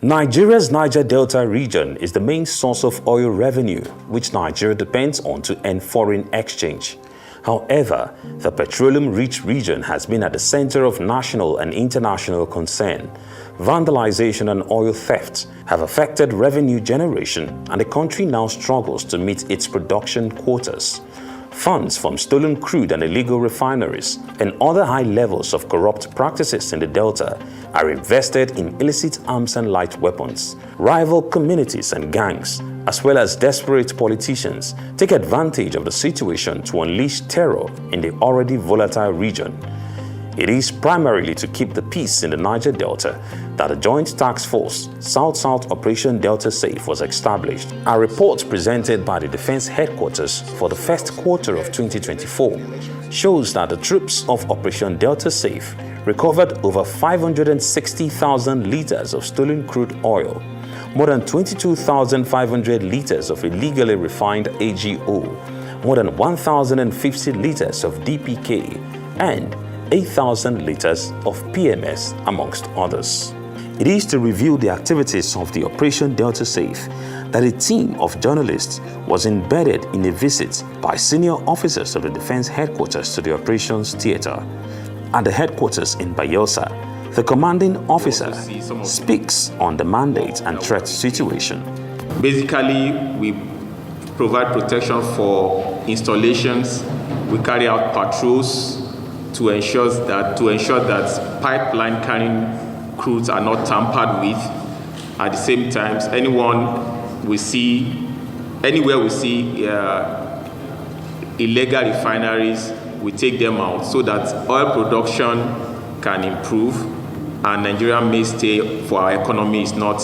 Nigeria's Niger Delta region is the main source of oil revenue, which Nigeria depends on to earn foreign exchange. However, the petroleum-rich region has been at the center of national and international concern. Vandalization and oil theft have affected revenue generation, and the country now struggles to meet its production quotas. Funds from stolen crude and illegal refineries and other high levels of corrupt practices in the Delta are invested in illicit arms and light weapons. Rival communities and gangs, as well as desperate politicians, take advantage of the situation to unleash terror in the already volatile region. It is primarily to keep the peace in the Niger Delta that the Joint Task Force South-South Operation Delta Safe was established. A report presented by the Defense Headquarters for the first quarter of 2024 shows that the troops of Operation Delta Safe recovered over 560,000 liters of stolen crude oil, more than 22,500 liters of illegally refined AGO, more than 1,050 liters of DPK, and 8,000 liters of PMS, amongst others. It is to review the activities of the Operation Delta Safe that a team of journalists was embedded in a visit by senior officers of the Defense Headquarters to the operations theater. At the headquarters in Bayelsa, the commanding officer speaks on the mandate and threat situation. Basically, we provide protection for installations. We carry out patrols to ensure that pipeline carrying crudes are not tampered with. At the same time, anywhere we see illegal refineries, we take them out so that oil production can improve and Nigerian mainstay for our economy is not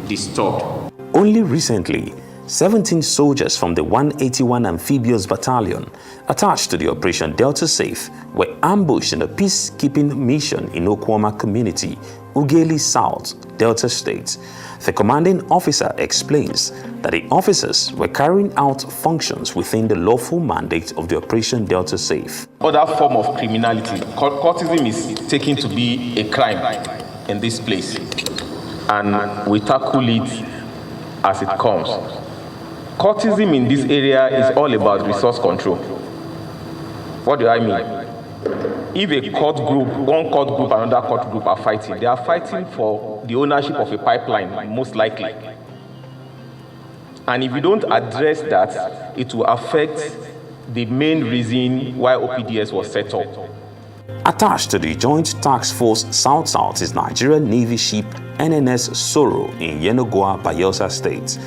disturbed. Only recently, 17 soldiers from the 181 Amphibious Battalion attached to the Operation Delta Safe were ambushed in a peacekeeping mission in Okwama Community, Ugeli South, Delta State. The commanding officer explains that the officers were carrying out functions within the lawful mandate of the Operation Delta Safe. Other form of criminality, cultism is taken to be a crime in this place, and we tackle it as it comes. Cultism in this area is all about resource control. What do I mean? If a court group, one court group and another court group are fighting, they are fighting for the ownership of a pipeline, most likely. And if you don't address that, it will affect the main reason why OPDS was set up. Attached to the Joint Task Force South-South is Nigerian Navy ship NNS Soru in Yenagoa, Bayelsa State.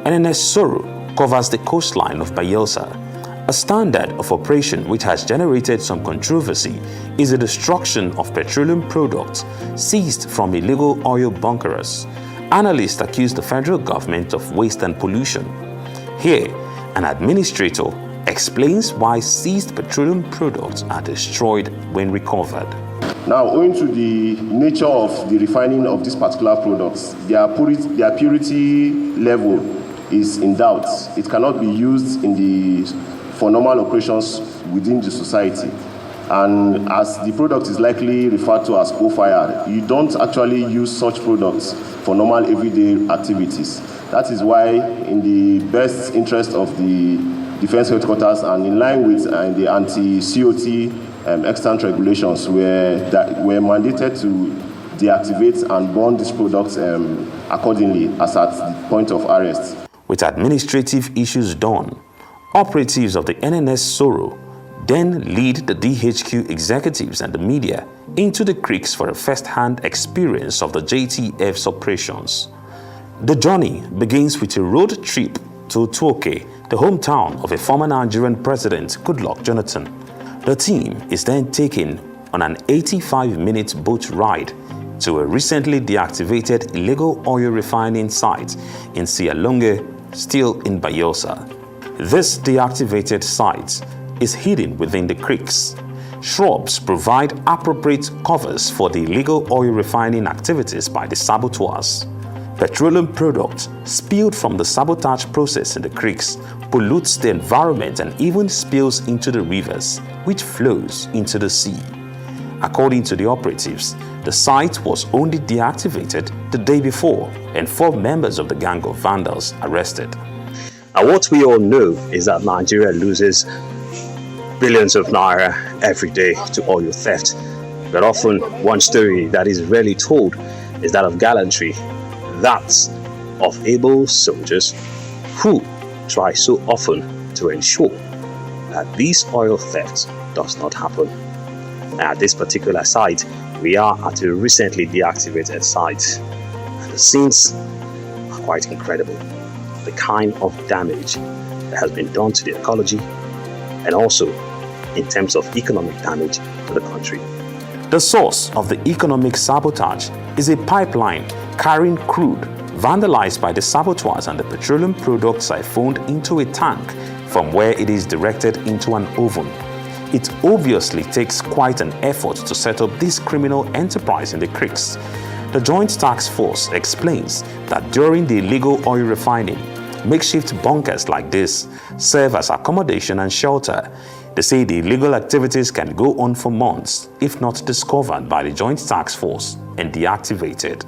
NNS Soru covers the coastline of Bayelsa. A standard of operation which has generated some controversy is the destruction of petroleum products seized from illegal oil bunkerers. Analysts accuse the federal government of waste and pollution. Here, an administrator explains why seized petroleum products are destroyed when recovered. Now, owing to the nature of the refining of these particular products, their purity level is in doubt. It cannot be used for normal operations within the society. And as the product is likely referred to as coal-fired, you don't actually use such products for normal everyday activities. That is why, in the best interest of the Defense Headquarters and in line with the anti-COT extant regulations, were mandated to deactivate and burn these products accordingly as at the point of arrest. With administrative issues done, operatives of the NNS Soru then lead the DHQ executives and the media into the creeks for a first-hand experience of the JTF's operations. The journey begins with a road trip to Tuoke, the hometown of a former Nigerian president, Goodluck Jonathan. The team is then taken on an 85-minute boat ride to a recently deactivated illegal oil refining site in Sialonge, still in Bayelsa. This deactivated site is hidden within the creeks. Shrubs provide appropriate covers for the illegal oil refining activities by the saboteurs. Petroleum products spilled from the sabotage process in the creeks pollutes the environment and even spills into the rivers, which flows into the sea. According to the operatives, The site was only deactivated the day before and 4 members of the gang of vandals arrested. And what we all know is that Nigeria loses billions of naira every day to oil theft. But often one story that is rarely told is that of gallantry, that's of able soldiers who try so often to ensure that these oil thefts does not happen. At this particular site, we are at a recently deactivated site, and the scenes are quite incredible. The kind of damage that has been done to the ecology and also in terms of economic damage to the country. The source of the economic sabotage is a pipeline carrying crude vandalized by the saboteurs, and the petroleum products siphoned into a tank from where it is directed into an oven. It obviously takes quite an effort to set up this criminal enterprise in the creeks. The Joint Task Force explains that during the illegal oil refining, makeshift bunkers like this serve as accommodation and shelter. They say the illegal activities can go on for months if not discovered by the Joint Task Force and deactivated.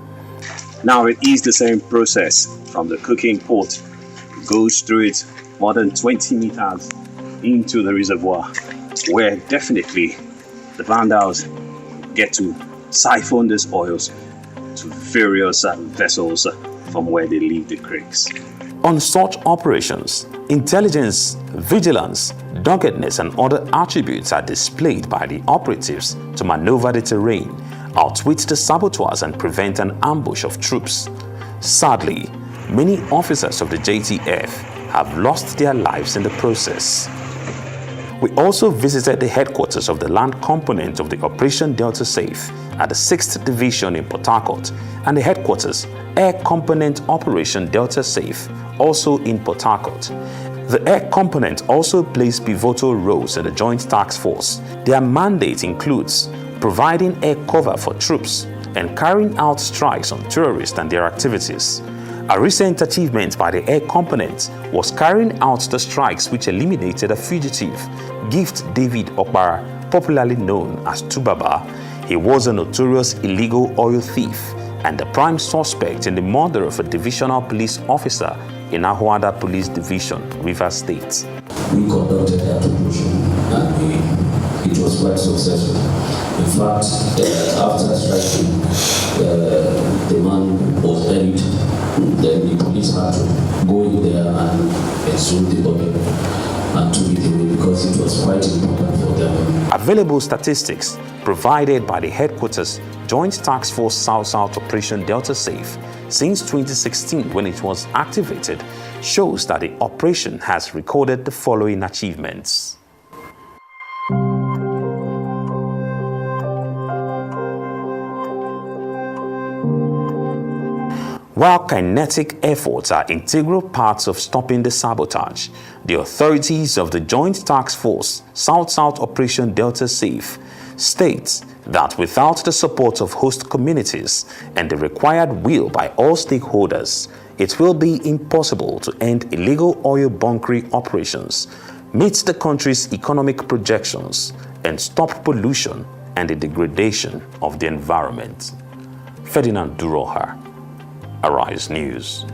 Now it is the same process from the cooking pot, goes through it more than 20 meters into the reservoir, where definitely the vandals get to siphon these oils to various vessels from where they leave the creeks. On such operations, intelligence, vigilance, doggedness and other attributes are displayed by the operatives to maneuver the terrain, outwit the saboteurs and prevent an ambush of troops. Sadly, many officers of the JTF have lost their lives in the process. We also visited the headquarters of the land component of the Operation Delta Safe at the 6th Division in Port Harcourt and the headquarters Air Component Operation Delta Safe also in Port Harcourt. The Air Component also plays pivotal roles in the Joint Task Force. Their mandate includes providing air cover for troops and carrying out strikes on terrorists and their activities. A recent achievement by the Air Component was carrying out the strikes which eliminated a fugitive, Gift David Okpara, popularly known as Tubaba. He was a notorious illegal oil thief and the prime suspect in the murder of a divisional police officer in Ahuada Police Division, Rivers State. We conducted that operation and it was quite successful. In fact, after striking, the man was buried. Then the police had to go in there and exhume the body and took it away because it was quite important for them. Available statistics provided by the headquarters Joint Task Force South-South Operation Delta Safe since 2016 when it was activated shows that the operation has recorded the following achievements. While kinetic efforts are integral parts of stopping the sabotage, the authorities of the Joint Task Force South-South Operation Delta Safe states that without the support of host communities and the required will by all stakeholders, it will be impossible to end illegal oil bunkering operations, meet the country's economic projections, and stop pollution and the degradation of the environment. Ferdinand Duroha, Arise News.